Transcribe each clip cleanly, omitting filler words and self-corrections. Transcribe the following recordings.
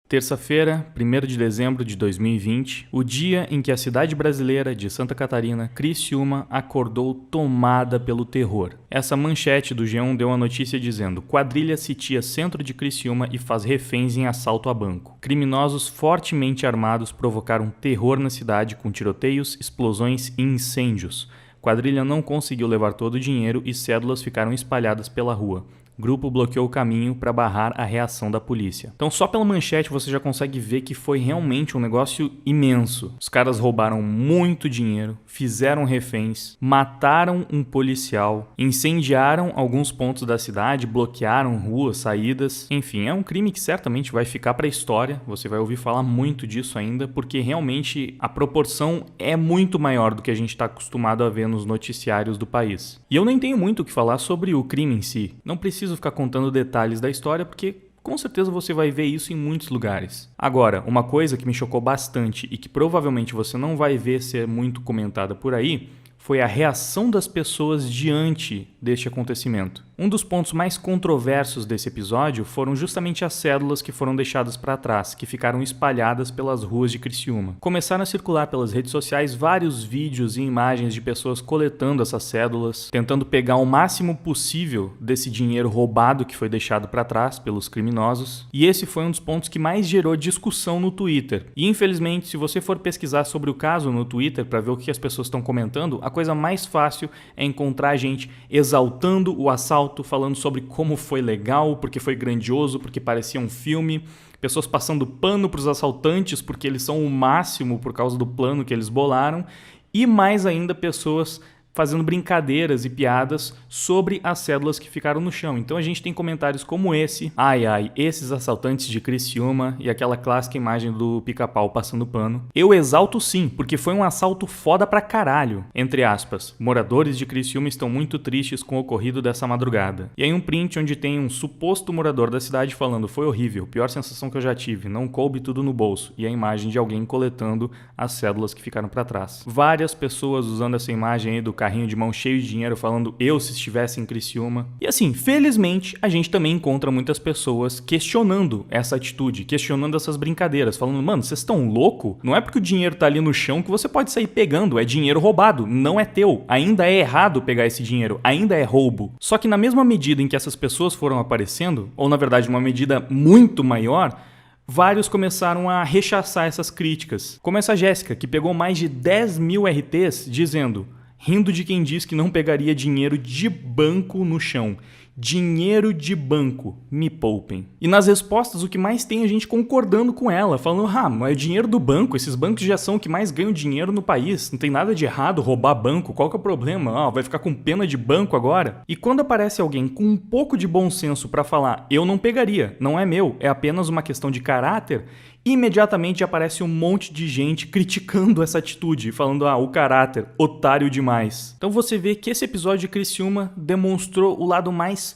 Terça-feira, 1º de dezembro de 2020, o dia em que a cidade brasileira de Santa Catarina, Criciúma, acordou tomada pelo terror. Essa manchete do G1 deu uma notícia dizendo: quadrilha sitia centro de Criciúma e faz reféns em assalto a banco. Criminosos fortemente armados provocaram terror na cidade com tiroteios, explosões e incêndios. Quadrilha não conseguiu levar todo o dinheiro e cédulas ficaram espalhadas pela rua. Grupo bloqueou o caminho para barrar a reação da polícia. Então só pela manchete você já consegue ver que foi realmente um negócio imenso. Os caras roubaram muito dinheiro, fizeram reféns, mataram um policial, incendiaram alguns pontos da cidade, bloquearam ruas, saídas. Enfim, é um crime que certamente vai ficar para a história. Você vai ouvir falar muito disso ainda, porque realmente a proporção é muito maior do que a gente está acostumado a ver nos noticiários do país. E eu nem tenho muito o que falar sobre o crime em si. Não preciso ficar contando detalhes da história, porque com certeza você vai ver isso em muitos lugares. Agora, uma coisa que me chocou bastante e que provavelmente você não vai ver ser muito comentada por aí, foi a reação das pessoas diante deste acontecimento. Um dos pontos mais controversos desse episódio foram justamente as cédulas que foram deixadas para trás, que ficaram espalhadas pelas ruas de Criciúma. Começaram a circular pelas redes sociais vários vídeos e imagens de pessoas coletando essas cédulas, tentando pegar o máximo possível desse dinheiro roubado que foi deixado para trás pelos criminosos. E esse foi um dos pontos que mais gerou discussão no Twitter. E infelizmente, se você for pesquisar sobre o caso no Twitter para ver o que as pessoas estão comentando, a coisa mais fácil é encontrar gente exaltando o assalto, falando sobre como foi legal, porque foi grandioso, porque parecia um filme, pessoas passando pano para os assaltantes porque eles são o máximo por causa do plano que eles bolaram, e mais ainda pessoas fazendo brincadeiras e piadas sobre as cédulas que ficaram no chão. Então a gente tem comentários como esse: ai, esses assaltantes de Criciúma, e aquela clássica imagem do pica-pau passando pano. Eu exalto sim, porque foi um assalto foda pra caralho. Entre aspas, moradores de Criciúma estão muito tristes com o ocorrido dessa madrugada. E aí um print onde tem um suposto morador da cidade falando: foi horrível, pior sensação que eu já tive, não coube tudo no bolso. E a imagem de alguém coletando as cédulas que ficaram pra trás. Várias pessoas usando essa imagem aí do carrinho de mão cheio de dinheiro falando eu se estivesse em Criciúma. E assim, felizmente, a gente também encontra muitas pessoas questionando essa atitude, questionando essas brincadeiras, falando: mano, vocês estão loucos? Não é porque o dinheiro tá ali no chão que você pode sair pegando, é dinheiro roubado, não é teu. Ainda é errado pegar esse dinheiro, ainda é roubo. Só que na mesma medida em que essas pessoas foram aparecendo, ou na verdade uma medida muito maior, vários começaram a rechaçar essas críticas. Como essa Jéssica, que pegou mais de 10 mil RTs dizendo: rindo de quem diz que não pegaria dinheiro de banco no chão. Dinheiro de banco, me poupem. E nas respostas o que mais tem é a gente concordando com ela, falando: mas é dinheiro do banco, esses bancos já são o que mais ganham dinheiro no país, não tem nada de errado roubar banco, qual que é o problema? Vai ficar com pena de banco agora? E quando aparece alguém com um pouco de bom senso pra falar: eu não pegaria, não é meu, é apenas uma questão de caráter, imediatamente aparece um monte de gente criticando essa atitude, falando: o caráter, otário demais. Então você vê que esse episódio de Criciúma demonstrou o lado mais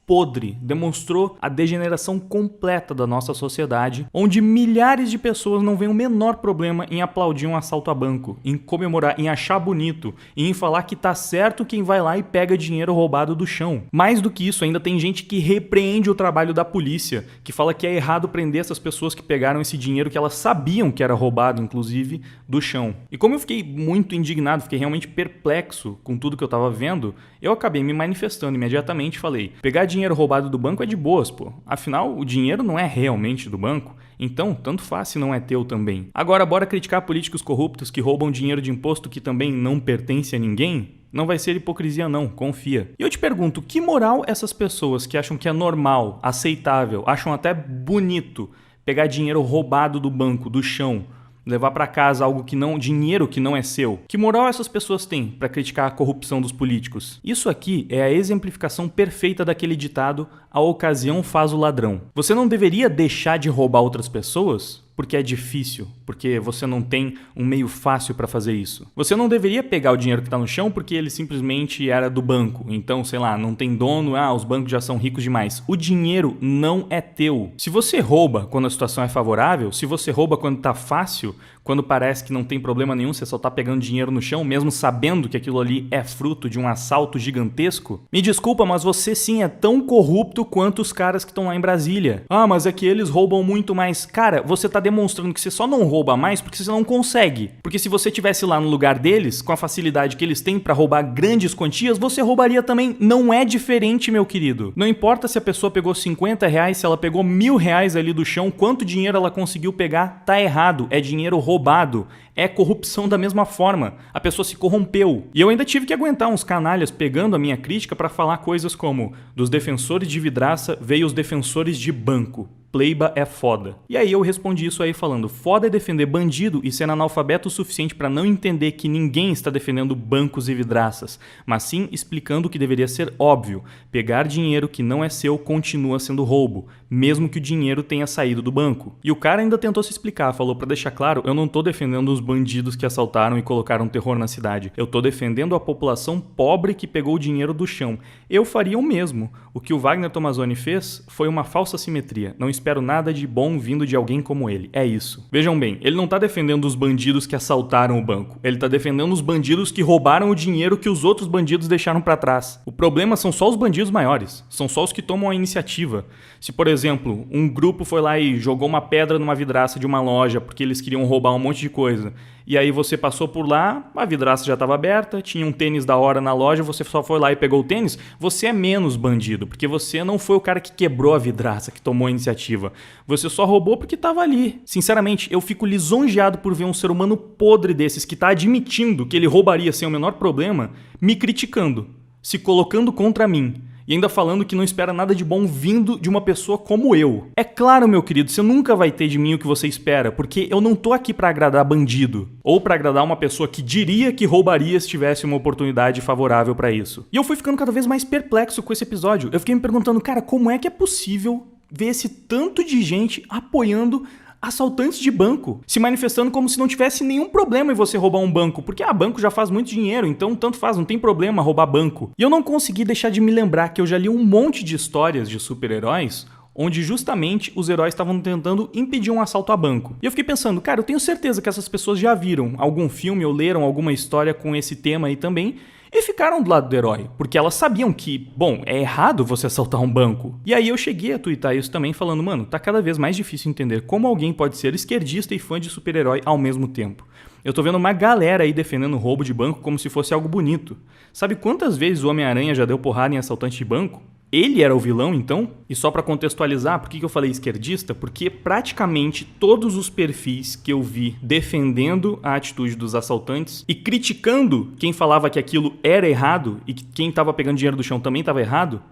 podre, demonstrou a degeneração completa da nossa sociedade, onde milhares de pessoas não veem o menor problema em aplaudir um assalto a banco, em comemorar, em achar bonito, e em falar que tá certo quem vai lá e pega dinheiro roubado do chão. Mais do que isso, ainda tem gente que repreende o trabalho da polícia, que fala que é errado prender essas pessoas que pegaram esse dinheiro que elas sabiam que era roubado, inclusive, do chão. E como eu fiquei muito indignado, fiquei realmente perplexo com tudo que eu tava vendo, eu acabei me manifestando imediatamente e falei: pegar dinheiro roubado do banco é de boas, pô. Afinal, o dinheiro não é realmente do banco, então tanto faz se não é teu também. Agora, bora criticar políticos corruptos que roubam dinheiro de imposto que também não pertence a ninguém? Não vai ser hipocrisia não, confia. E eu te pergunto, que moral essas pessoas que acham que é normal, aceitável, acham até bonito pegar dinheiro roubado do banco, do chão, levar para casa algo que não, dinheiro que não é seu? Que moral essas pessoas têm para criticar a corrupção dos políticos? Isso aqui é a exemplificação perfeita daquele ditado: a ocasião faz o ladrão. Você não deveria deixar de roubar outras pessoas porque é difícil, porque você não tem um meio fácil para fazer isso. Você não deveria pegar o dinheiro que está no chão porque ele simplesmente era do banco. Então, sei lá, não tem dono, os bancos já são ricos demais. O dinheiro não é teu. Se você rouba quando a situação é favorável, se você rouba quando tá fácil, quando parece que não tem problema nenhum, você só tá pegando dinheiro no chão, mesmo sabendo que aquilo ali é fruto de um assalto gigantesco, me desculpa, mas você sim é tão corrupto quanto os caras que estão lá em Brasília. Mas é que eles roubam muito mais. Cara, você tá demonstrando que você só não rouba mais porque você não consegue. Porque se você estivesse lá no lugar deles, com a facilidade que eles têm pra roubar grandes quantias, você roubaria também. Não é diferente, meu querido. Não importa se a pessoa pegou R$50, se ela pegou R$1.000 ali do chão, quanto dinheiro ela conseguiu pegar, tá errado. É dinheiro roubado. É corrupção da mesma forma. A pessoa se corrompeu. E eu ainda tive que aguentar uns canalhas pegando a minha crítica pra falar coisas como: dos defensores de vidraça veio os defensores de banco. Pleiba é foda. E aí eu respondi isso aí falando: foda é defender bandido e ser analfabeto o suficiente para não entender que ninguém está defendendo bancos e vidraças, mas sim explicando o que deveria ser óbvio: pegar dinheiro que não é seu continua sendo roubo, mesmo que o dinheiro tenha saído do banco. E o cara ainda tentou se explicar, falou: para deixar claro, eu não tô defendendo os bandidos que assaltaram e colocaram terror na cidade, eu tô defendendo a população pobre que pegou o dinheiro do chão. Eu faria o mesmo. O que o Wagner Tomazoni fez foi uma falsa simetria. Não espero nada de bom vindo de alguém como ele. É isso. Vejam bem, ele não tá defendendo os bandidos que assaltaram o banco. Ele tá defendendo os bandidos que roubaram o dinheiro que os outros bandidos deixaram pra trás. O problema são só os bandidos maiores. São só os que tomam a iniciativa. Se, por exemplo, um grupo foi lá e jogou uma pedra numa vidraça de uma loja porque eles queriam roubar um monte de coisa, e aí você passou por lá, a vidraça já estava aberta, tinha um tênis da hora na loja, você só foi lá e pegou o tênis, você é menos bandido, porque você não foi o cara que quebrou a vidraça, que tomou a iniciativa. Você só roubou porque estava ali. Sinceramente, eu fico lisonjeado por ver um ser humano podre desses, que está admitindo que ele roubaria sem o menor problema, me criticando, se colocando contra mim. E ainda falando que não espera nada de bom vindo de uma pessoa como eu. É claro, meu querido, você nunca vai ter de mim o que você espera, porque eu não tô aqui pra agradar bandido, ou pra agradar uma pessoa que diria que roubaria se tivesse uma oportunidade favorável pra isso. E eu fui ficando cada vez mais perplexo com esse episódio. Eu fiquei me perguntando, cara, como é que é possível ver esse tanto de gente apoiando assaltantes de banco, se manifestando como se não tivesse nenhum problema em você roubar um banco, porque banco já faz muito dinheiro, então tanto faz, não tem problema roubar banco. E eu não consegui deixar de me lembrar que eu já li um monte de histórias de super-heróis onde justamente os heróis estavam tentando impedir um assalto a banco. E eu fiquei pensando, cara, eu tenho certeza que essas pessoas já viram algum filme ou leram alguma história com esse tema aí também, e ficaram do lado do herói, porque elas sabiam que, bom, é errado você assaltar um banco. E aí eu cheguei a twittar isso também falando, mano, tá cada vez mais difícil entender como alguém pode ser esquerdista e fã de super-herói ao mesmo tempo. Eu tô vendo uma galera aí defendendo roubo de banco como se fosse algo bonito. Sabe quantas vezes o Homem-Aranha já deu porrada em assaltante de banco? Ele era o vilão, então? E só pra contextualizar, por que eu falei esquerdista? Porque praticamente todos os perfis que eu vi defendendo a atitude dos assaltantes e criticando quem falava que aquilo era errado e que quem tava pegando dinheiro do chão também tava errado,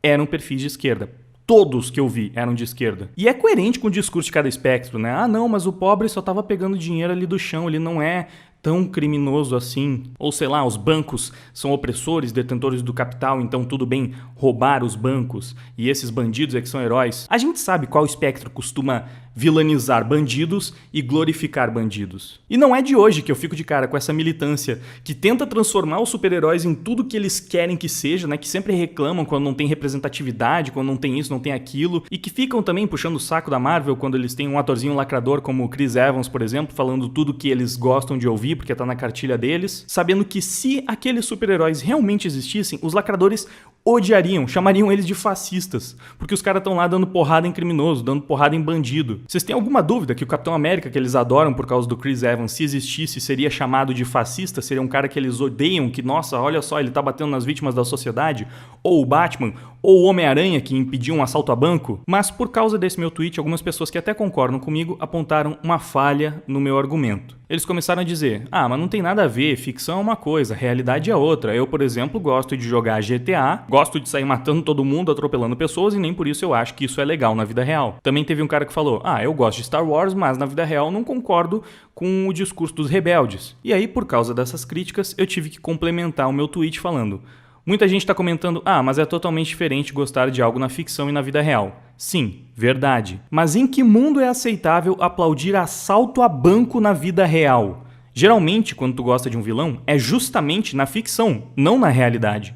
eram perfis de esquerda. Todos que eu vi eram de esquerda. E é coerente com o discurso de cada espectro, né? Não, mas o pobre só tava pegando dinheiro ali do chão, ele não é tão criminoso assim. Ou sei lá, os bancos são opressores, detentores do capital, então tudo bem roubar os bancos e esses bandidos é que são heróis. A gente sabe qual espectro costuma vilanizar bandidos e glorificar bandidos. E não é de hoje que eu fico de cara com essa militância que tenta transformar os super-heróis em tudo que eles querem que seja, né? Que sempre reclamam quando não tem representatividade, quando não tem isso, não tem aquilo, e que ficam também puxando o saco da Marvel quando eles têm um atorzinho lacrador como o Chris Evans, por exemplo, falando tudo que eles gostam de ouvir porque tá na cartilha deles, sabendo que se aqueles super-heróis realmente existissem, os lacradores odiariam, chamariam eles de fascistas, porque os caras estão lá dando porrada em criminoso, dando porrada em bandido. Vocês têm alguma dúvida que o Capitão América, que eles adoram por causa do Chris Evans, se existisse, seria chamado de fascista? Seria um cara que eles odeiam, que, nossa, olha só, ele tá batendo nas vítimas da sociedade? Ou o Batman? Ou o Homem-Aranha, que impediu um assalto a banco? Mas por causa desse meu tweet, algumas pessoas que até concordam comigo apontaram uma falha no meu argumento. Eles começaram a dizer, mas não tem nada a ver, ficção é uma coisa, realidade é outra. Eu, por exemplo, gosto de jogar GTA, gosto de sair matando todo mundo, atropelando pessoas e nem por isso eu acho que isso é legal na vida real. Também teve um cara que falou, eu gosto de Star Wars, mas na vida real não concordo com o discurso dos rebeldes. E aí, por causa dessas críticas, eu tive que complementar o meu tweet falando, Muita gente está comentando, mas é totalmente diferente gostar de algo na ficção e na vida real. Sim, verdade. Mas em que mundo é aceitável aplaudir assalto a banco na vida real? Geralmente, quando tu gosta de um vilão, é justamente na ficção, não na realidade.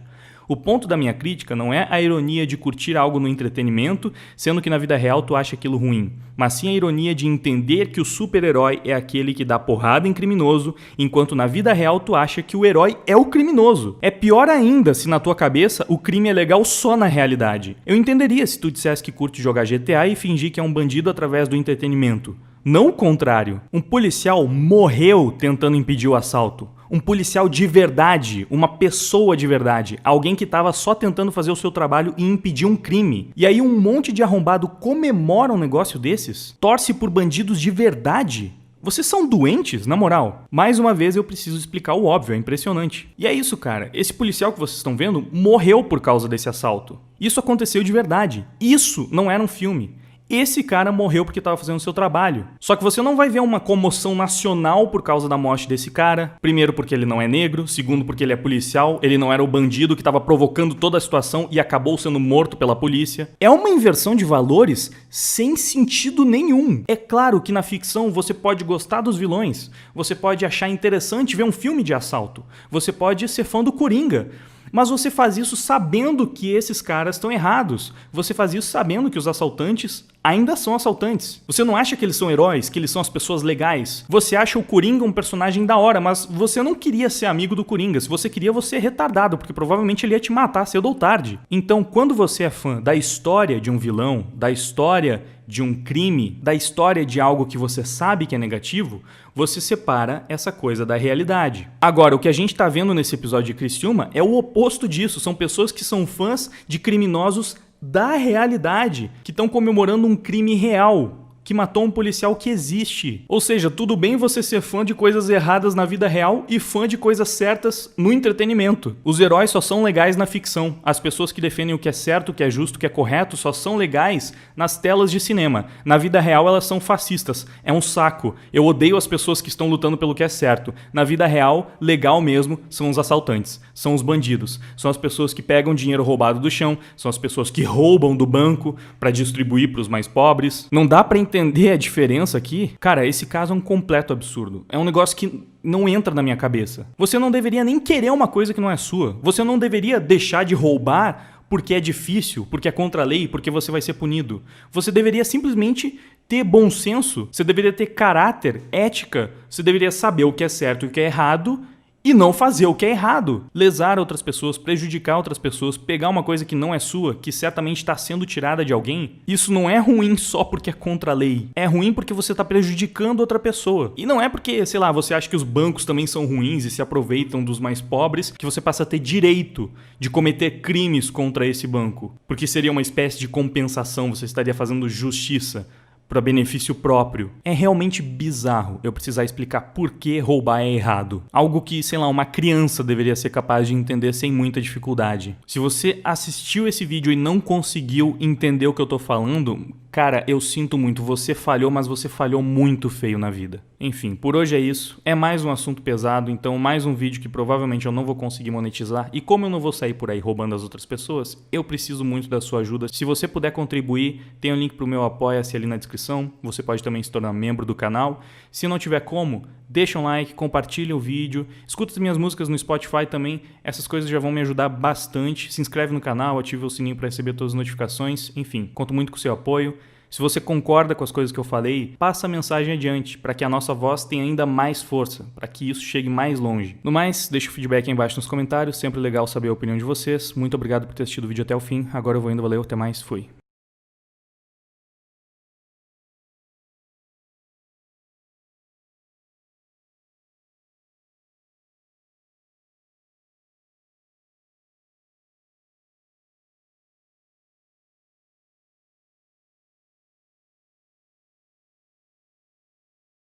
O ponto da minha crítica não é a ironia de curtir algo no entretenimento, sendo que na vida real tu acha aquilo ruim, mas sim a ironia de entender que o super-herói é aquele que dá porrada em criminoso, enquanto na vida real tu acha que o herói é o criminoso. É pior ainda se na tua cabeça o crime é legal só na realidade. Eu entenderia se tu dissesse que curte jogar GTA e fingir que é um bandido através do entretenimento. Não o contrário. Um policial morreu tentando impedir o assalto. Um policial de verdade, uma pessoa de verdade, alguém que estava só tentando fazer o seu trabalho e impedir um crime. E aí um monte de arrombado comemora um negócio desses? Torce por bandidos de verdade? Vocês são doentes, na moral? Mais uma vez eu preciso explicar o óbvio, é impressionante. E é isso, cara. Esse policial que vocês estão vendo morreu por causa desse assalto. Isso aconteceu de verdade. Isso não era um filme. Esse cara morreu porque estava fazendo o seu trabalho. Só que você não vai ver uma comoção nacional por causa da morte desse cara. Primeiro porque ele não é negro, segundo porque ele é policial, ele não era o bandido que estava provocando toda a situação e acabou sendo morto pela polícia. É uma inversão de valores sem sentido nenhum. É claro que na ficção você pode gostar dos vilões, você pode achar interessante ver um filme de assalto, você pode ser fã do Coringa. Mas você faz isso sabendo que esses caras estão errados. Você faz isso sabendo que os assaltantes ainda são assaltantes. Você não acha que eles são heróis, que eles são as pessoas legais. Você acha o Coringa um personagem da hora, mas você não queria ser amigo do Coringa. Se você queria, você é retardado, porque provavelmente ele ia te matar cedo ou tarde. Então, quando você é fã da história de um vilão, da história de um crime, da história de algo que você sabe que é negativo, você separa essa coisa da realidade. Agora, o que a gente tá vendo nesse episódio de Criciúma é o oposto disso. São pessoas que são fãs de criminosos da realidade, que estão comemorando um crime real, que matou um policial que existe. Ou seja, tudo bem você ser fã de coisas erradas na vida real e fã de coisas certas no entretenimento. Os heróis só são legais na ficção. As pessoas que defendem o que é certo, o que é justo, o que é correto só são legais nas telas de cinema. Na vida real elas são fascistas. É um saco. Eu odeio as pessoas que estão lutando pelo que é certo. Na vida real, legal mesmo são os assaltantes, são os bandidos, são as pessoas que pegam dinheiro roubado do chão, são as pessoas que roubam do banco para distribuir para os mais pobres. Não dá para entender a diferença aqui? Cara, esse caso é um completo absurdo. É um negócio que não entra na minha cabeça. Você não deveria nem querer uma coisa que não é sua. Você não deveria deixar de roubar porque é difícil, porque é contra a lei, porque você vai ser punido. Você deveria simplesmente ter bom senso, você deveria ter caráter, ética, você deveria saber o que é certo e o que é errado e não fazer o que é errado. Lesar outras pessoas, prejudicar outras pessoas, pegar uma coisa que não é sua, que certamente está sendo tirada de alguém, isso não é ruim só porque é contra a lei. É ruim porque você está prejudicando outra pessoa. E não é porque, sei lá, você acha que os bancos também são ruins e se aproveitam dos mais pobres, que você passa a ter direito de cometer crimes contra esse banco. Porque seria uma espécie de compensação, você estaria fazendo justiça para benefício próprio. É realmente bizarro eu precisar explicar por que roubar é errado. Algo que, sei lá, uma criança deveria ser capaz de entender sem muita dificuldade. Se você assistiu esse vídeo e não conseguiu entender o que eu tô falando, cara, eu sinto muito, você falhou, mas você falhou muito feio na vida. Enfim, por hoje é isso. É mais um assunto pesado, então mais um vídeo que provavelmente eu não vou conseguir monetizar. E como eu não vou sair por aí roubando as outras pessoas, eu preciso muito da sua ajuda. Se você puder contribuir, tem um link pro meu Apoia-se ali na descrição. Você pode também se tornar membro do canal. Se não tiver como, deixa um like, compartilha o vídeo, escuta as minhas músicas no Spotify também. Essas coisas já vão me ajudar bastante. Se inscreve no canal, ative o sininho para receber todas as notificações. Enfim, conto muito com o seu apoio. Se você concorda com as coisas que eu falei, passa a mensagem adiante, para que a nossa voz tenha ainda mais força, para que isso chegue mais longe. No mais, deixa o feedback aí embaixo nos comentários, sempre legal saber a opinião de vocês. Muito obrigado por ter assistido o vídeo até o fim. Agora eu vou indo, valeu, até mais, fui.